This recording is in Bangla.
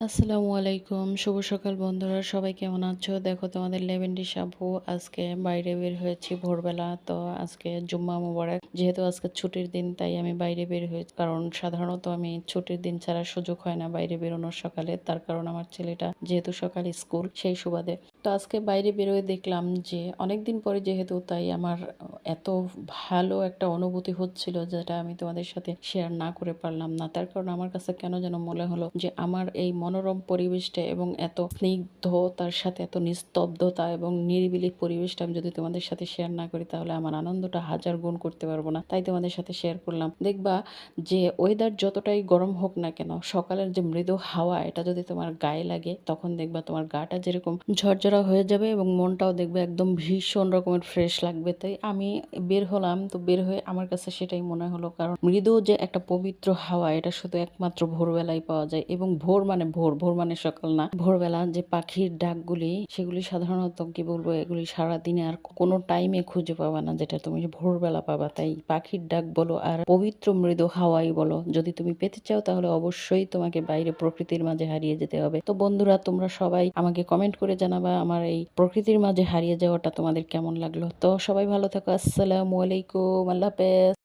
আসসালামু আলাইকুম। শুভ সকাল বন্ধুরা। সবাই কেমন আছো? দেখো তোমাদের লেভেন্ডিস আপু আজকে বাইরে বের হয়েছি ভোরবেলা। তো আজকে জুম্মা মোবারক। যেহেতু আজকে ছুটির দিন তাই আমি বাইরে বের হয়েছি। কারণ সাধারণত আমি ছুটির দিন ছাড়া সুযোগ হয় না বাইরে বেরোনোর সকালে। তার কারণ আমার ছেলেটা যেহেতু সকালে স্কুল সেই সুবাদে। তো আজকে বাইরে বেরোয় দেখলাম যে অনেকদিন পরে যেহেতু তাই আমার এত ভালো একটা অনুভূতি হচ্ছিল যেটা আমি তোমাদের সাথে শেয়ার না করে পারলাম না। তার কারণ আমার কাছে কেন যেন মনে হলো যে আমার এই মনোরম পরিবেশটা এবং এত স্নিগ্ধতার সাথে এত নিস্তব্ধতা এবং নিরিবিলি পরিবেশটা আমি যদি তোমাদের সাথে শেয়ার না করি তাহলে আমার আনন্দটা হাজার গুণ করতে পারবো না। তাই তোমাদের সাথে শেয়ার করলাম। দেখবা যে ওয়েদার যতটাই গরম হোক না কেন সকালের যে মৃদু হাওয়া এটা যদি তোমার গায়ে লাগে তখন দেখবা তোমার গাটা যেরকম ঝরঝরা হয়ে যাবে এবং মনটাও দেখবে একদম ভীষণ রকমের ফ্রেশ লাগবে। তাই আমি বের হলাম। তো বের হয়ে আমার কাছে সেটাই মনে হলো, কারণ মৃদু যে একটা পবিত্র হাওয়া এটা শুধু একমাত্র ভোরবেলায় পাওয়া যায়। এবং ভোর মানে ভোর, ভোর মানে সকাল না। ভোরবেলা যে পাখির ডাকগুলি সেগুলি সাধারণত কি বলবো এগুলি সারাদিনে আর কোনো টাইমে খুঁজে পাবা না, যেটা তুমি ভোরবেলা পাবা। তাই পাখির ডাক বলো আর পবিত্র মৃদু হাওয়াই বলো, যদি তুমি পেতে চাও তাহলে অবশ্যই তোমাকে বাইরে প্রকৃতির মাঝে হারিয়ে যেতে হবে। তো বন্ধুরা তোমরা সবাই আমাকে কমেন্ট করে জানাবা আমার এই প্রকৃতির মাঝে হারিয়ে যাওয়াটা তোমাদের কেমন লাগলো। তো সবাই ভালো থাকো। আসসালামু আলাইকুম। আল্লাহ হাফেজ।